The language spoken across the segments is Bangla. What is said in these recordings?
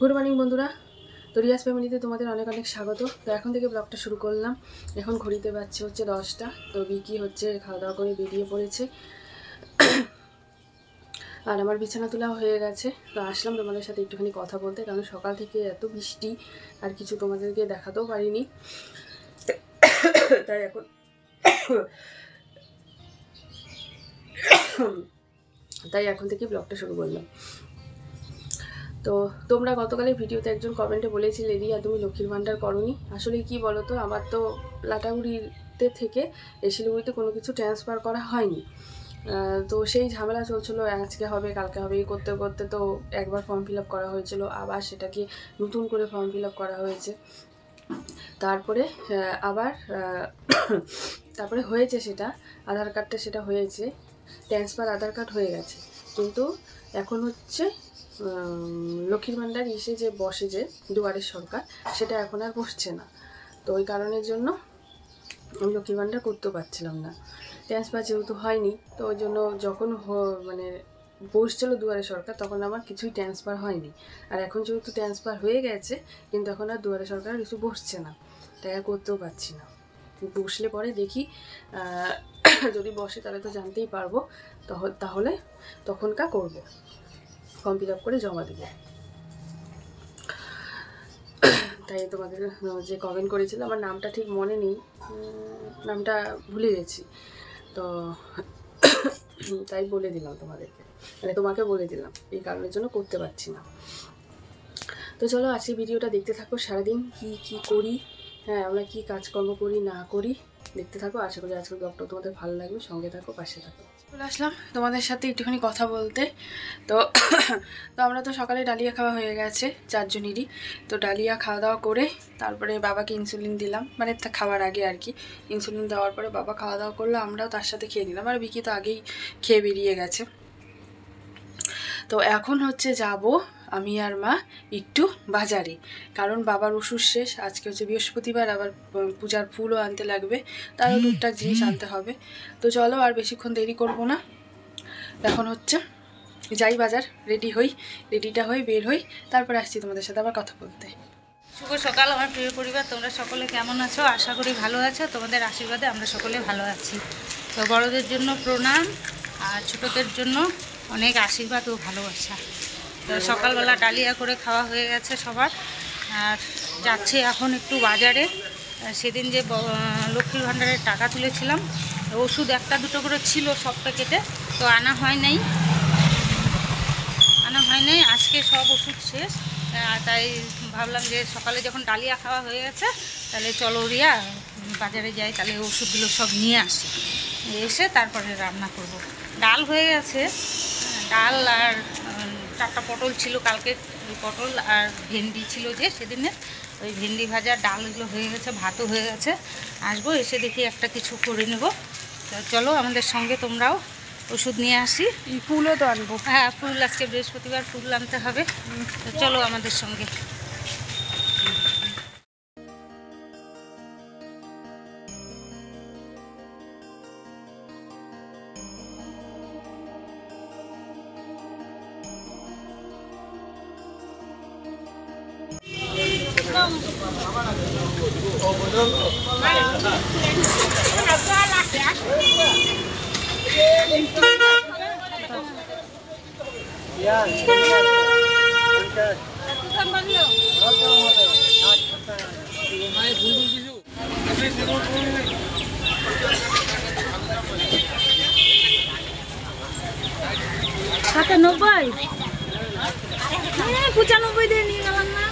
গুড মর্নিং বন্ধুরা, তো রিয়াজ ফ্যামিলিতে তোমাদের অনেক অনেক স্বাগত। তো এখন থেকে ব্লগটা শুরু করলাম। এখন ঘড়িতে বাজছে হচ্ছে 10টা। তো বিকি হচ্ছে খাওয়া দাওয়া করে বেরিয়ে পড়েছে, আর আমার বিছানা তোলা হয়ে গেছে। তো আসলাম তোমাদের সাথে একটুখানি কথা বলতে, কারণ সকাল থেকে এত বৃষ্টি আর কিছু তোমাদেরকে দেখাতেও পারিনি। তাই এখন থেকে ব্লগটা শুরু করলাম। তো তোমরা গতকালের ভিডিওতে একজন কমেন্টে বলেছিলে, রিয়া তুমি লক্ষ্মীর ভাণ্ডার করোনি। আসলে কি বলো তো, আমার তো লাটাগুড়িতে থেকে শিলিগুড়িতে কোনো কিছু ট্রান্সফার করা হয়নি। তো সেই ঝামেলা চলছিলো, আজকে হবে কালকে হবে এই করতে করতে তো একবার ফর্ম ফিল আপ করা হয়েছিল, আবার সেটাকে নতুন করে ফর্ম ফিল আপ করা হয়েছে। তারপরে তারপরে হয়েছে সেটা, আধার কার্ডটা সেটা হয়েছে, ট্রান্সফার আধার কার্ড হয়ে গেছে। কিন্তু এখন হচ্ছে লক্ষ্মীর ভাণ্ডার এসে যে বসে যে দুয়ারের সরকার, সেটা এখন আর বসছে না। তো ওই কারণের জন্য আমি লক্ষ্মীর ভাণ্ডার করতেও পারছিলাম না। ট্রান্সফার যেহেতু হয়নি, তো ওই জন্য যখন মানে বসছিলো দুয়ারে সরকার, তখন আমার কিছুই ট্রান্সফার হয়নি। আর এখন যেহেতু ট্রান্সফার হয়ে গেছে, কিন্তু এখন আর দুয়ারে সরকার কিছু বসছে না, তাই আর করতেও পারছি না। বসলে পরে দেখি, যদি বসে তাহলে তো জানতেই পারবো, তাহলে তখনকার করবো, ফর্ম ফিল আপ করে জমা দেবো। তাই তোমাদের যে কমেন্ট করেছিল, আমার নামটা ঠিক মনে নেই, নামটা ভুলে গেছি, তো তাই বলে দিলাম তোমাদেরকে, মানে তোমাকে বলে দিলাম, এই কারণের জন্য করতে পারছি না। তো চলো আজকে ভিডিওটা দেখতে থাকো, সারাদিন কি করি, হ্যাঁ আমরা কি কাজকর্ম করি না করি দেখতে থাকো। আশা করি আজকের ব্লগটা তোমাদের ভালো লাগবে, সঙ্গে থাকো, পাশে থাকো। চলে আসলাম তোমাদের সাথে একটুখানি কথা বলতে। তো আমরা তো সকালে ডালিয়া খাওয়া হয়ে গেছে চারজনেরই। তো ডালিয়া খাওয়া দাওয়া করে তারপরে বাবাকে ইনসুলিন দিলাম, মানে খাওয়ার আগে আর কি। ইনসুলিন দেওয়ার পরে বাবা খাওয়া দাওয়া করলো, আমরাও তার সাথে খেয়ে নিলাম, আর বিকি তো আগেই খেয়ে বেরিয়ে গেছে। তো এখন হচ্ছে যাব আমি আর মা একটু বাজারে, কারণ বাবার ওষুধ শেষ। আজকে হচ্ছে বৃহস্পতিবার, আবার পূজার ফুলও আনতে লাগবে, তারও টুকটাক জিনিস আনতে হবে। তো চলো আর বেশিক্ষণ দেরি করব না, এখন হচ্ছে যাই বাজার, রেডিটা হই, বের হই, তারপরে আসছি তোমাদের সাথে আবার কথা বলতে। শুভ সকাল আমার প্রিয় পরিবার, তোমরা সকলে কেমন আছো? আশা করি ভালো আছো, তোমাদের আশীর্বাদে আমরা সকলে ভালো আছি। তো বড়দের জন্য প্রণাম, আর ছোটদের জন্য অনেক আশীর্বাদ ও ভালোবাসা। তো সকালবেলা ডালিয়া করে খাওয়া হয়ে গেছে সবার, আর যাচ্ছি এখন একটু বাজারে। সেদিন যে লক্ষ্মীর ভাণ্ডারের টাকা তুলেছিলাম, ওষুধ একটা দুটো করে ছিল সব প্যাকেটে, তো আনা হয় নাই। আজকে সব ওষুধ শেষ, তাই ভাবলাম যে সকালে যখন ডালিয়া খাওয়া হয়ে গেছে, তাহলে চলো রিয়া বাজারে যাই, তাহলে ওষুধগুলো সব নিয়ে আসি, এসে তারপরে রান্না করব। ডাল হয়ে গেছে, ডাল আর 4টা পটল ছিল কালকে, ওই পটল আর ভেন্ডি ছিল যে সেদিনের, ওই ভেন্ডি ভাজা, ডালগুলো হয়ে গেছে, ভাতও হয়ে গেছে। আসবো, এসে দেখি একটা কিছু করে নেব। তো চলো আমাদের সঙ্গে, তোমরাও ওষুধ নিয়ে আসি। ফুলও তো আনবো, হ্যাঁ ফুল, আজকে বৃহস্পতিবার ফুল আনতে হবে। তো চলো আমাদের সঙ্গে। টাকা 90, 95 দিয়ে নিয়ে গেলাম না।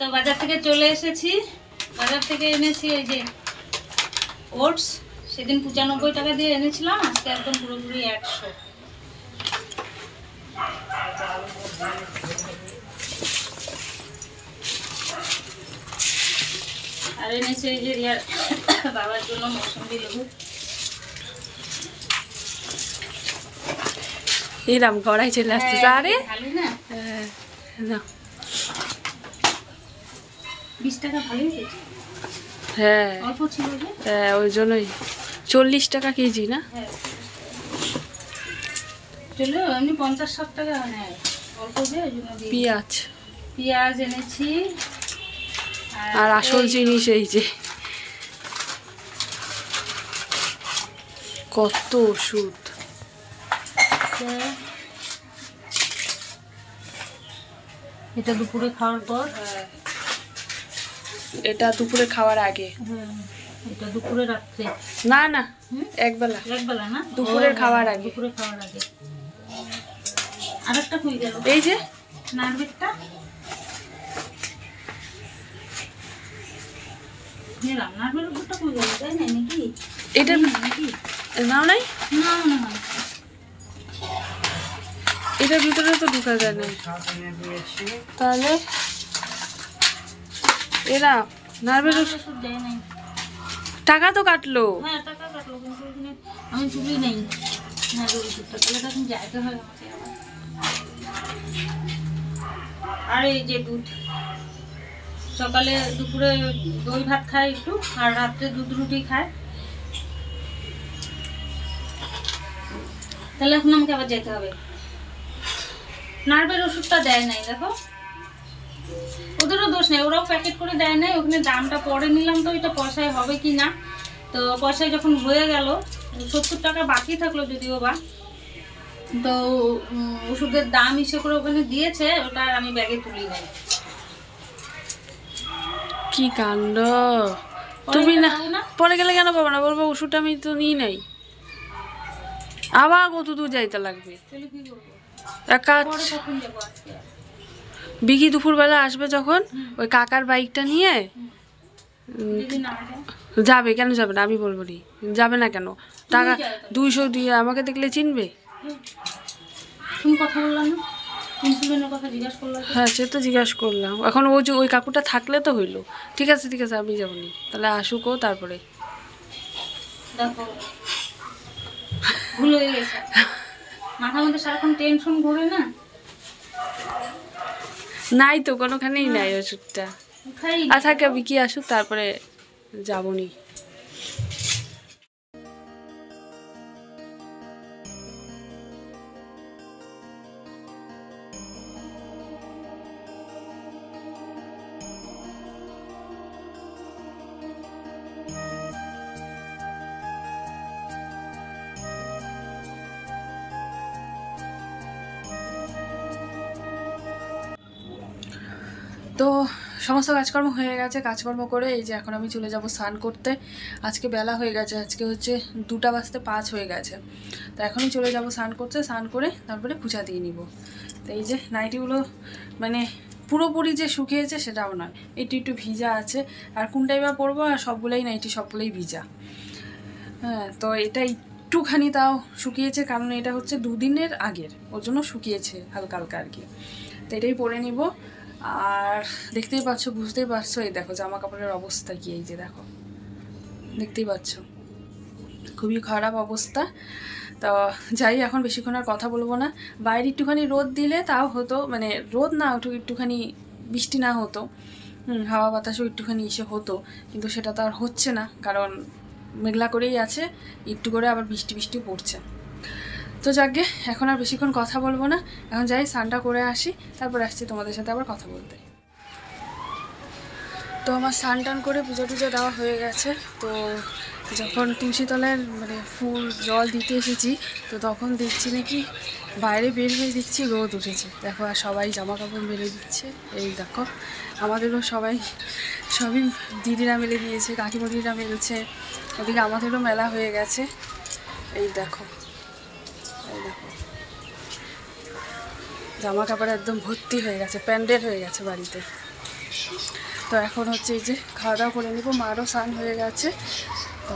তো বাজার থেকে চলে এসেছি। বাজার থেকে এনেছি এই যে ওটস। সেদিন 95 টাকা দিয়ে এনেছিলাম, আজকে একদম পুরোপুরি 100। আর এনেছি এই যে রিয়ার বাবার জন্য মৌসুমী লেবু। এরম গড়াই চলে আসছে আরে ভালো না? না 20 টাকা ভালোই হয়েছে। হ্যাঁ অল্প ছিল যে। হ্যাঁ ওই জন্যই 40 টাকা কেজি না? হ্যাঁ চলো, এমনি 50-60 টাকা নেয় অল্প যে, ওই জন্য দিয়ে। পেঁয়াজ এনেছি। আর আসল জিনিস এই যে কত ওষুধ। এটা দুপুরে খাওয়ার পর। এটা দুপুরে খাওয়ার আগে? এটা দুপুরে রাত্রে না না একবেলা। একবেলা না, দুপুরের খাওয়ার আগে। দুপুরে খাওয়ার আগে। আরেকটা কই গেল? এই যে নারবেটটা নিলাম। নারবেট ওটা কই গেল? তাই না নাকি? এটা নাকি নাও নাই? না না না, এটার ভিতরে তো ঢুকা যায় না। তাহলে এরা নার্ভের ওষুধ দেয় নাই। টাকা তো কাটলো। হ্যাঁ টাকা কাটলো, কিন্তু ওখানে আমি তুলি নাই নার্ভের ওষুধটা। তাহলে তখন যাইতে হয় আমাকে আবার। আর এই যে দুধ, সকালে দুপুরে দই ভাত খায় একটু, আর রাত্রে দুধ রুটি খায়। তাহলে এখন আমাকে আবার যেতে হবে। নার্ভের ওষুধটা দেয় নাই, দেখো ওদেরও দোষ নেই, ওরাও প্যাকেট করে দেয় নাই। ওখানে দামটা পরে নিলাম, তো এটা পয়সায় হবে কি না। তো পয়সায় যখন হয়ে গেল, 70 টাকা বাকি থাকলো যদিও বা, তো ওষুধের দাম হিসেবে করে ওখানে দিয়েছে, ওটা আমি ব্যাগে তুলি নাই। কি কাণ্ড! তুমি না পরে গেলে কেন পাবো না? বলবো ওষুধটা আমি তো নিই নাই, আবার কত দূর যাইতে লাগবে। তাহলে কি করবো? এক কাজ, পরে কখন যাবো আজকে? বিকি দুপুরবেলা আসবে যখন, ওই কাকার বাইকটা নিয়ে যদি না যায়? যাবে। কেন যাবে না? আমি বলবো নি যাবে না কেন। টাকা 200 দিয়ে আমাকে দেখলে চিনবে? তুমি কথা বললাম না, ইনসুলিনের কথা জিজ্ঞাসা করলাম। হ্যাঁ সে তো জিজ্ঞাসা করলাম। এখন ও যে ওই কাকুটা থাকলে তো হইলো। ঠিক আছে ঠিক আছে, আমি যাবো নি, তাহলে আসুকও তারপরে। দেখো ভুল হয়ে গেছে, মাথার মধ্যে সারাক্ষণ টেনশন ঘুরে না। নাই তো কোনোখানেই নাই ওষুধটা। খাই আর থাকে বিকি আসুক তারপরে যাবো নি। তো সমস্ত কাজকর্ম হয়ে গেছে। কাজকর্ম করে এই যে এখন আমি চলে যাব স্নান করতে। আজকে বেলা হয়ে গেছে, আজকে হচ্ছে 2:05 হয়ে গেছে। তো এখনই চলে যাব স্নান করতে। স্নান করে তারপরে পূজা দিয়ে নিব। তো এই যে নাইটিগুলো মানে পুরোপুরি যে শুকিয়েছে সেটাও নয়, একটু একটু ভিজা আছে। আর কোনটাই বা পরবো, আর সবগুলোই নাইটি সবগুলোই ভিজা। হ্যাঁ তো এটা একটুখানি তাও শুকিয়েছে, কারণ এটা হচ্ছে 2 দিনের আগের, ওর জন্য শুকিয়েছে হালকা হালকা আর কি। তো এটাই পরে নিব। আর দেখতেই পাচ্ছ, বুঝতেই পারছো, এই দেখো জামা কাপড়ের অবস্থা কি, এই যে দেখো দেখতেই পাচ্ছ খুবই খারাপ অবস্থা। তো যাই, এখন বেশিক্ষণ আর কথা বলবো না। বাইরে একটুখানি রোদ দিলে তাও হতো, মানে রোদ না উঠুক, একটুখানি বৃষ্টি না হতো, হাওয়া বাতাসও একটুখানি এসে হতো, কিন্তু সেটা তো আর হচ্ছে না, কারণ মেঘলা করেই আছে, একটু করে আবার বৃষ্টি বৃষ্টি পড়ছে। তো যাকে এখন আর বেশিক্ষণ কথা বলবো না, এখন যাই স্নানটা করে আসি, তারপর আসছি তোমাদের সাথে আবার কথা বলতে। তো আমার স্নান টান করে পুজো টুজো দেওয়া হয়ে গেছে। তো যখন তুলসীতলার মানে ফুল জল দিতে এসেছি, তো তখন দেখছি নাকি বাইরে বের হয়ে দেখছি রোদ উঠেছে। দেখো আর সবাই জামা কাপড় মেলে দিচ্ছে, এই দেখো আমাদেরও সবই দিদিরা মেলে দিয়েছে, কাকিমণিরা মেলছে, ওদিকে আমাদেরও মেলা হয়ে গেছে। এই দেখো জামা কাপড় একদম ভর্তি হয়ে গেছে, প্যান্ডেল হয়ে গেছে বাড়িতে। তো এখন হচ্ছে এই যে খাওয়া দাওয়া করে নেবো, মারও স্নান হয়ে গেছে, তো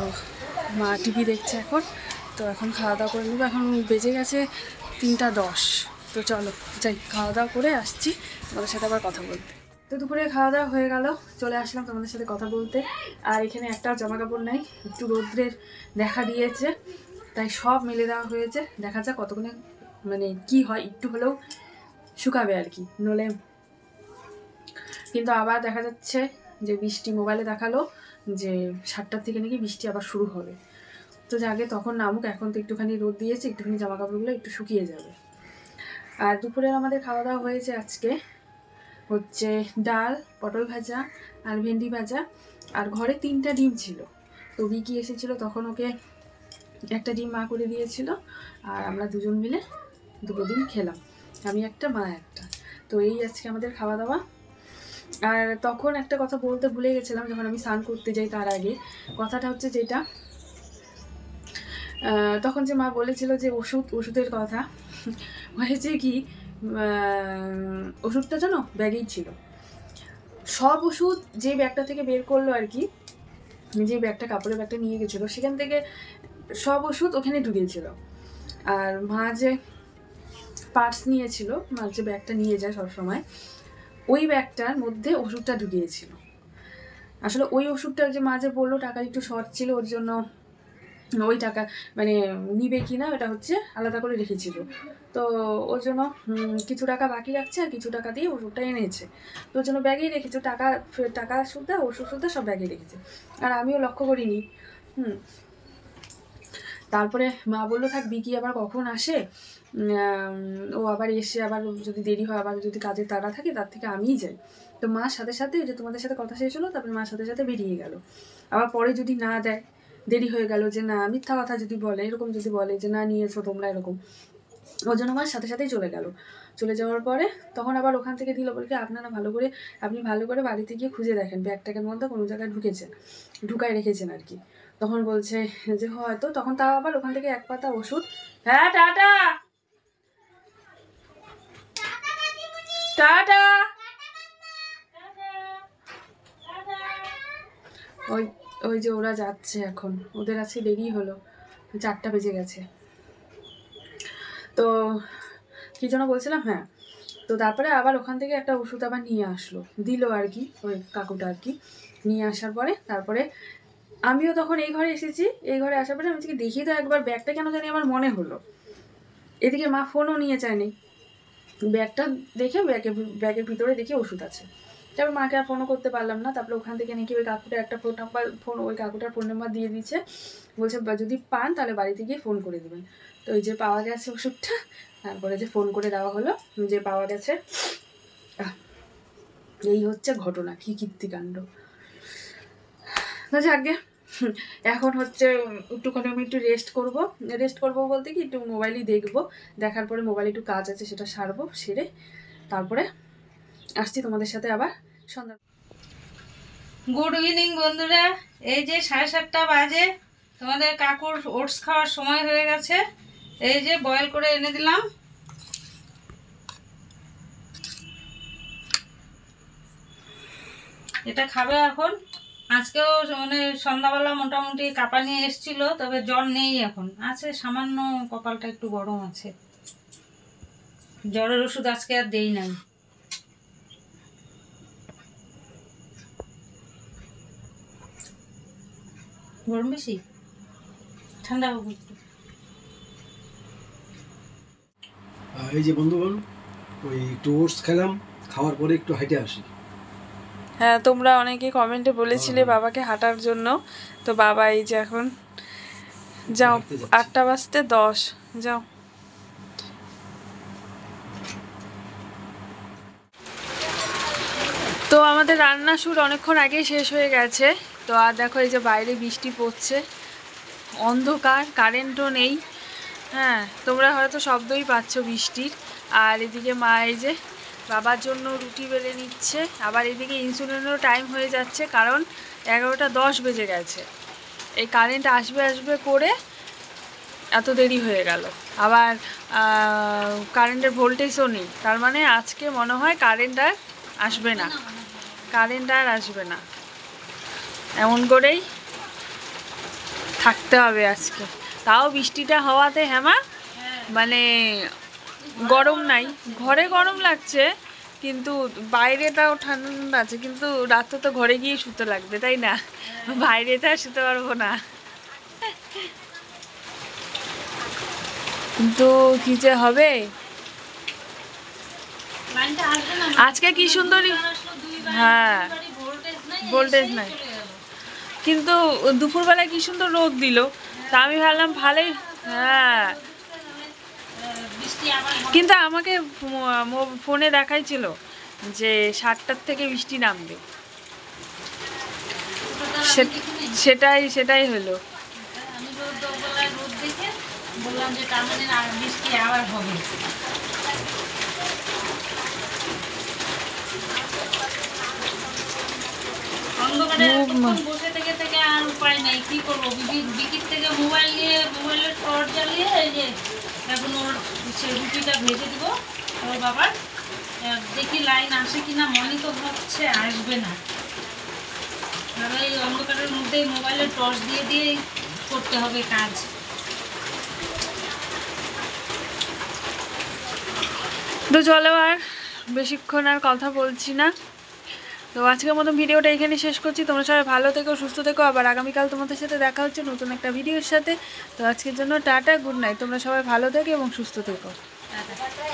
মা টিভি দেখছে এখন। তো এখন খাওয়া দাওয়া করে নেবো, এখন বেজে গেছে 3:10। তো চলো যাই, খাওয়া দাওয়া করে আসছি তোমাদের সাথে আবার কথা বলতে। তো দুপুরে খাওয়া দাওয়া হয়ে গেল, চলে আসলাম তোমাদের সাথে কথা বলতে। আর এখানে একটা জামা কাপড় নাই, একটু রৌদ্রের দেখা দিয়েছে, তাই সব মেলে দেওয়া হয়েছে। দেখা যাক কতক্ষণে মানে কি হয়, একটু হলেও শুকাবে আর কি, নলে কিন্তু আবার দেখা যাচ্ছে যে বৃষ্টি, মোবাইলে দেখালো যে 7টার থেকে নাকি বৃষ্টি আবার শুরু হবে। তো যাকে তখন নামুক, এখন তো একটুখানি রোদ দিয়েছে, একটুখানি জামা কাপড়গুলো একটু শুকিয়ে যাবে। আর দুপুরের আমাদের খাওয়া দাওয়া হয়েছে আজকে হচ্ছে ডাল, পটল ভাজা আর ভেন্ডি ভাজা। আর ঘরে 3টা ডিম ছিল, তো বিকি এসেছিলো তখন ওকে একটা ডিম মা করে দিয়েছিল, আর আমরা দুজন মিলে 2টো ডিম খেলাম, আমি একটা মা একটা। তো এই আজকে আমাদের খাওয়া দাওয়া। আর তখন একটা কথা বলতে ভুলে গেছিলাম, যখন আমি স্নান করতে যাই তার আগে, কথাটা হচ্ছে যেটা তখন যে মা বলেছিল যে ওষুধের কথা, হয়েছে কি ওষুধটা জানো ব্যাগেই ছিল। সব ওষুধ যে ব্যাগটা থেকে বের করলো আর কি, যে ব্যাগটা, কাপড়ের ব্যাগটা নিয়ে গেছিলো, সেখান থেকে সব ওষুধ ওখানে ঢুকিয়েছিল। আর মা যে পার্স নিয়েছিল, মা যে ব্যাগটা নিয়ে যায় সবসময়, ওই ব্যাগটার মধ্যে ওষুধটা ঢুকিয়েছিল। আসলে ওই ওষুধটা যে মা যে বললো টাকা একটু শর্ট ছিল, ওর জন্য ওই টাকা মানে নিবে কিনা ওটা হচ্ছে আলাদা করে রেখেছিল। তো ওর জন্য কিছু টাকা বাকি রাখছে, আর কিছু টাকা দিয়ে ওষুধটা এনেছে। তো ওর জন্য ব্যাগেই রেখেছে, টাকা সুদ্ধা ওষুধ সুদ্ধা সব ব্যাগে রেখেছে। আর আমিও লক্ষ্য করিনি। তারপরে মা বললো থাক, বিকি আবার কখন আসে, ও আবার এসে আবার যদি দেরি হয়, আবার যদি কাজের তাড়া থাকে, তার থেকে আমিই যাই। তো মার সাথে সাথে যে তোমাদের সাথে কথা শেষ হলো, তারপরে মার সাথে সাথে বেরিয়ে গেল। আবার পরে যদি না দেয়, দেরি হয়ে গেল, যে না মিথ্যা কথা যদি বলে, এরকম যদি বলে যে না নিয়েছো তোমরা এরকম, ওর জন্য মার সাথে সাথেই চলে গেল। চলে যাওয়ার পরে তখন আবার ওখান থেকে দিল, বলে কি আপনি ভালো করে বাড়িতে গিয়ে খুঁজে দেখেন ব্যাগটাকের মধ্যে কোনো জায়গায় ঢুকায় রেখেছেন আর কি। তখন বলছে যে হয়তো, তখন তাও আবার ওখান থেকে এক পাতা ওষুধ, হ্যাঁ টাটা টাটা, ওই ওই যে ওরা যাচ্ছে এখন, ওদের আজকে দেরি হলো, 4টা বেজে গেছে। তো কি যেন বলছিলাম, হ্যাঁ, তো তারপরে আবার ওখান থেকে একটা ওষুধ আবার নিয়ে আসলো, দিল আর কি ওই কাকুটা আর কি। নিয়ে আসার পরে তারপরে আমিও তখন এই ঘরে এসেছি, এই ঘরে আসার পরে আমি দেখি তো একবার ব্যাগটা কেন জানি আমার মনে হলো। এদিকে মা ফোনও নিয়ে যায়নি, ব্যাগটা দেখে ব্যাগের ভিতরে দেখি ওষুধ আছে। তারপর মাকে আর ফোনও করতে পারলাম না। তারপরে ওখান থেকে নাকি ওই কাকুটার একটা ওই কাকুটার ফোন নাম্বার দিয়ে দিচ্ছে, বলছে যদি পান তাহলে বাড়িতে গিয়ে ফোন করে দেবেন। তো ওই যে পাওয়া গেছে ওষুধটা, তারপরে যে ফোন করে দেওয়া হলো যে পাওয়া গেছে। এই হচ্ছে ঘটনা, কি কীর্তিকাণ্ড। যাকে এখন হচ্ছে একটুখানি আমি একটু রেস্ট করবো বলতে কি একটু মোবাইলই দেখবো, দেখার পরে মোবাইলে একটু কাজ আছে সেটা সারবো, সেরে তারপরে আসছি তোমাদের সাথে আবার সন্ধ্যা। গুড ইভিনিং বন্ধুরা, এই যে 7:30 বাজে, তোমাদের কাকুর ওটস খাওয়ার সময় হয়ে গেছে। এই যে বয়েল করে এনে দিলাম, এটা খাবে এখন। আজকেও মানে সন্ধ্যাবেলা মোটামুটি কাঁপা নিয়ে এসছিল, তবে জ্বর নেই, এখন আছে সামান্য, কপালটা একটু গরম আছে। জ্বরের ওষুধ আজকে আর দেই নাই। গরম বেশি, ঠান্ডা হবে একটু। এই যে বন্ধুগণ, ওই একটু ওটস খেলাম, খাওয়ার পরে একটু হাঁটে আসি। হ্যাঁ, তোমরা অনেকে কমেন্টে বলেছিলে বাবাকে হাঁটার জন্য, তো বাবা এই যে এখন যাও, 8:10 যাও। তো আমাদের রান্না শুরু অনেকক্ষণ আগেই শেষ হয়ে গেছে। তো আর দেখো এই যে বাইরে বৃষ্টি পড়ছে, অন্ধকার, কারেন্টও নেই। হ্যাঁ, তোমরা হয়তো শব্দই পাচ্ছ বৃষ্টির। আর এদিকে মা এই যে বাবার জন্য রুটি বেলে নিচ্ছে। আবার এদিকে ইনসুলিনেরও টাইম হয়ে যাচ্ছে, কারণ 11:10 বেজে গেছে। এই কারেন্ট আসবে করে এত দেরি হয়ে গেল। আবার কারেন্টের ভোল্টেজও নেই, তার মানে আজকে মনে হয় কারেন্ট আর আসবে না। কারেন্ট আর আসবে না, এমন করেই থাকতে হবে আজকে। তাও বৃষ্টিটা হওয়াতে হেমা মানে গরম নাই, ঘরে গরম লাগছে কিন্তু বাইরেটাও ঠান্ডা আছে, কিন্তু রাতে তো ঘরে গিয়ে শুতে লাগবে তাই না, বাইরেতে আর শুতে পারবো না। কিন্তু কি যে হবে। লাইনটা আসবে না, আজকে কি সুন্দরী, আসলো দুইবার, হ্যাঁ ভোল্টেজ নাই, ভোল্টেজ এসেই নাই, চলে গেল। কিন্তু দুপুরবেলায় কি সুন্দর রোদ দিল, তা আমি ভাবলাম ভালোই, হ্যাঁ। বৃষ্টি আবার হবে। কিন্তু আমাকে ফোনে দেখাইছিল যে 7টার থেকে বৃষ্টি নামবে, সেটাই হলো। আমি রোদবেলায় রোদ দেখে বললাম যে তার মানে বৃষ্টি আবার হবে। অন্ধকারে এতক্ষণ বসে থেকে থেকে আর উপায় নাই, কি করবো, বিকির থেকে মোবাইল নিয়ে মোবাইলের টর্চ জ্বালিয়ে এই যে এখন ওর সে রুটিটা ভেজে দিব ওর বাবার। দেখি লাইন আসে কিনা, মনে তো হচ্ছে আসবে না, তাহলে এই অন্ধকারের মধ্যেই মোবাইলের টর্চ দিয়ে দিয়ে করতে হবে কাজ। তো চলো আর বেশিক্ষণ আর কথা বলছি না, তো আজকের মতো ভিডিওটা এখানে শেষ করছি। তোমরা সবাই ভালো থেকো, সুস্থ থেকো, আবার আগামীকাল তোমাদের সাথে দেখা হচ্ছে নতুন একটা ভিডিওর সাথে। তো আজকের জন্য টাটা, গুড নাইট, তোমরা সবাই ভালো থেকো এবং সুস্থ থেকো। টাটা।